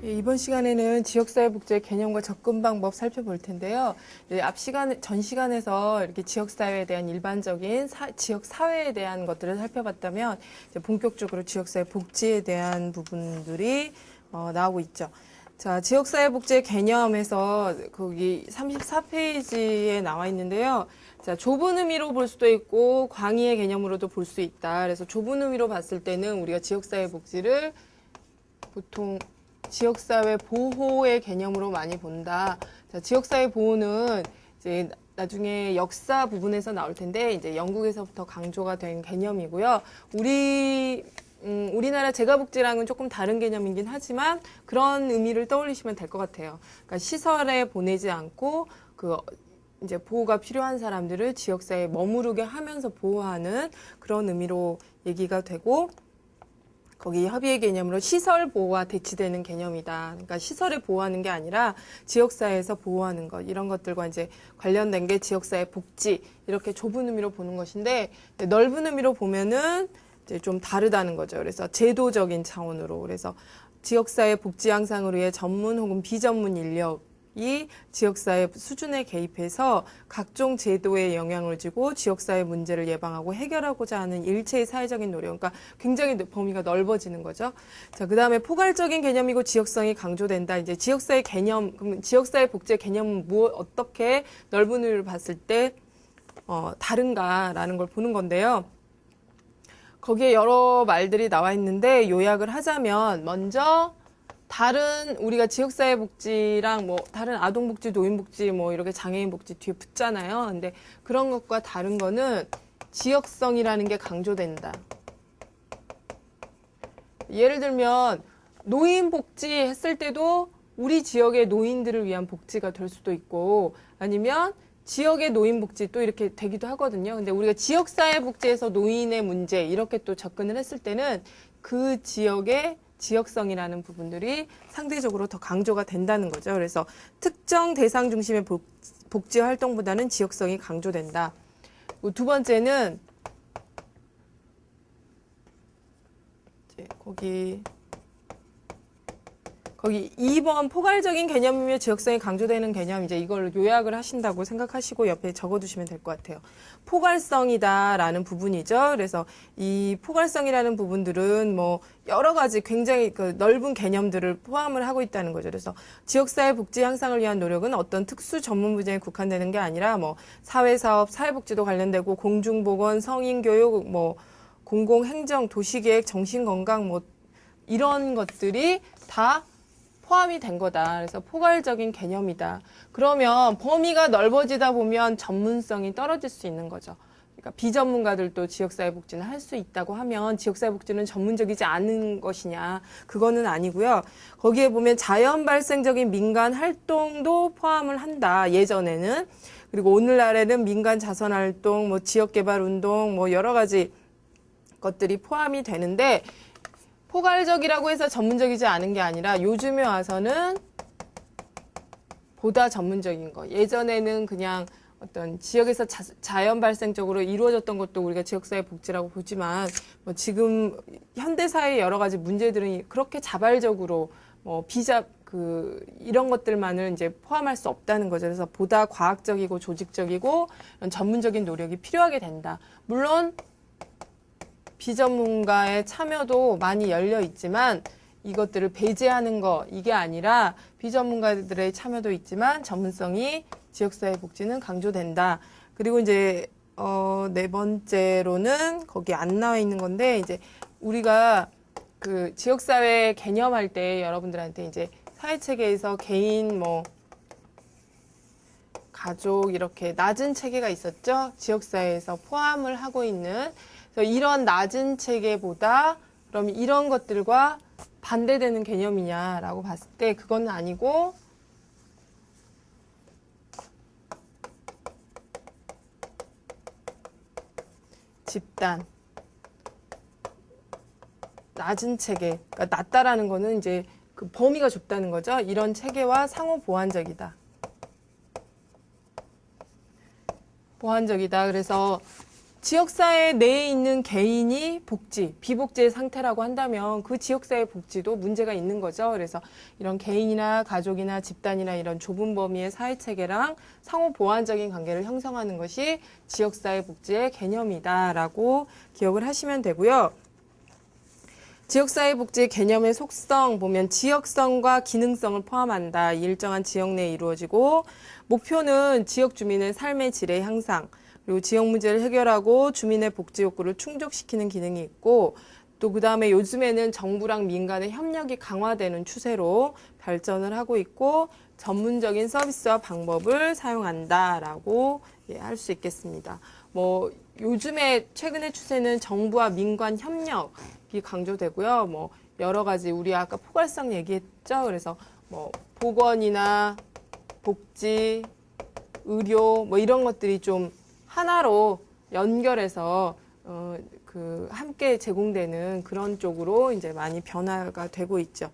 예, 이번 시간에는 지역사회복지의 개념과 접근 방법 살펴볼 텐데요. 전 시간에서 이렇게 지역사회에 대한 일반적인 지역사회에 대한 것들을 살펴봤다면 이제 본격적으로 지역사회복지에 대한 부분들이 나오고 있죠. 자, 지역사회복지의 개념에서 거기 34페이지에 나와 있는데요. 자, 좁은 의미로 볼 수도 있고 광의의 개념으로도 볼 수 있다. 그래서 좁은 의미로 봤을 때는 우리가 지역사회복지를 보통 지역사회 보호의 개념으로 많이 본다. 자, 지역사회 보호는 이제 나중에 역사 부분에서 나올 텐데 이제 영국에서부터 강조가 된 개념이고요. 우리나라 재가복지랑은 조금 다른 개념이긴 하지만 그런 의미를 떠올리시면 될 것 같아요. 그러니까 시설에 보내지 않고 이제 보호가 필요한 사람들을 지역사회에 머무르게 하면서 보호하는 그런 의미로 얘기가 되고, 거기 협의의 개념으로 시설 보호와 대치되는 개념이다. 그러니까 시설을 보호하는 게 아니라 지역사회에서 보호하는 것, 이런 것들과 이제 관련된 게 지역사회 복지, 이렇게 좁은 의미로 보는 것인데, 넓은 의미로 보면은 이제 좀 다르다는 거죠. 그래서 제도적인 차원으로, 그래서 지역사회 복지 향상을 위해 전문 혹은 비전문 인력이 지역사회 수준에 개입해서 각종 제도에 영향을 주고 지역사회 문제를 예방하고 해결하고자 하는 일체의 사회적인 노력. 그러니까 굉장히 범위가 넓어지는 거죠. 자, 그 다음에 포괄적인 개념이고 지역성이 강조된다. 이제 지역사회 개념, 그럼 지역사회 복지의 개념은 어떻게 넓은 의미를 봤을 때 다른가라는 걸 보는 건데요. 거기에 여러 말들이 나와 있는데 요약을 하자면, 먼저 우리가 지역사회복지랑 다른 아동복지, 노인복지, 이렇게 장애인복지 뒤에 붙잖아요. 근데 그런 것과 다른 거는 지역성이라는 게 강조된다. 예를 들면 노인복지 했을 때도 우리 지역의 노인들을 위한 복지가 될 수도 있고, 아니면 지역의 노인복지 또 이렇게 되기도 하거든요. 근데 우리가 지역사회복지에서 노인의 문제 이렇게 또 접근을 했을 때는 그 지역의 지역성이라는 부분들이 상대적으로 더 강조가 된다는 거죠. 그래서 특정 대상 중심의 복지 활동보다는 지역성이 강조된다. 두 번째는 이제 거기 2번 포괄적인 개념이며 지역성이 강조되는 개념, 이제 이걸 요약을 하신다고 생각하시고 옆에 적어두시면 될 것 같아요. 포괄성이다라는 부분이죠. 그래서 이 포괄성이라는 부분들은 여러 가지 굉장히 넓은 개념들을 포함을 하고 있다는 거죠. 그래서 지역사회 복지 향상을 위한 노력은 어떤 특수 전문 분야에 국한되는 게 아니라 사회사업, 사회복지도 관련되고 공중보건, 성인교육, 공공행정, 도시계획, 정신건강 이런 것들이 다 포함이 된 거다. 그래서 포괄적인 개념이다. 그러면 범위가 넓어지다 보면 전문성이 떨어질 수 있는 거죠. 그러니까 비전문가들도 지역사회복지는 할 수 있다고 하면 지역사회복지는 전문적이지 않은 것이냐? 그거는 아니고요. 거기에 보면 자연 발생적인 민간 활동도 포함을 한다. 예전에는. 그리고 오늘날에는 민간 자선 활동, 지역개발 운동, 여러 가지 것들이 포함이 되는데, 포괄적이라고 해서 전문적이지 않은 게 아니라 요즘에 와서는 보다 전문적인 거. 예전에는 그냥 어떤 지역에서 자연 발생적으로 이루어졌던 것도 우리가 지역사회 복지라고 보지만 지금 현대사회의 여러 가지 문제들은 그렇게 자발적으로 이런 것들만을 이제 포함할 수 없다는 거죠. 그래서 보다 과학적이고 조직적이고 전문적인 노력이 필요하게 된다. 물론 비전문가의 참여도 많이 열려 있지만 이것들을 배제하는 거, 이게 아니라 비전문가들의 참여도 있지만 전문성이 지역사회 복지는 강조된다. 그리고 이제 네 번째로는 거기 안 나와 있는 건데, 이제 우리가 그 지역사회 개념할 때 여러분들한테 이제 사회체계에서 개인 가족 이렇게 낮은 체계가 있었죠. 지역사회에서 포함을 하고 있는. 이런 낮은 체계보다 그럼 이런 것들과 반대되는 개념이냐라고 봤을 때 그건 아니고, 집단, 낮은 체계, 그러니까 낮다라는 거는 이제 그 범위가 좁다는 거죠. 이런 체계와 상호 보완적이다. 그래서 지역사회 내에 있는 개인이 복지, 비복지의 상태라고 한다면 그 지역사회 복지도 문제가 있는 거죠. 그래서 이런 개인이나 가족이나 집단이나 이런 좁은 범위의 사회체계랑 상호 보완적인 관계를 형성하는 것이 지역사회 복지의 개념이다라고 기억을 하시면 되고요. 지역사회복지의 개념의 속성 보면 지역성과 기능성을 포함한다. 일정한 지역 내에 이루어지고 목표는 지역 주민의 삶의 질의 향상, 그리고 지역 문제를 해결하고 주민의 복지 욕구를 충족시키는 기능이 있고 또 그다음에 요즘에는 정부랑 민간의 협력이 강화되는 추세로 발전을 하고 있고 전문적인 서비스와 방법을 사용한다라고 할 수 있겠습니다. 뭐 요즘에 최근의 추세는 정부와 민간 협력이 강조되고요. 뭐 여러 가지 우리 아까 포괄성 얘기했죠. 그래서 뭐 보건이나 복지, 의료 뭐 이런 것들이 좀 하나로 연결해서 함께 제공되는 그런 쪽으로 이제 많이 변화가 되고 있죠.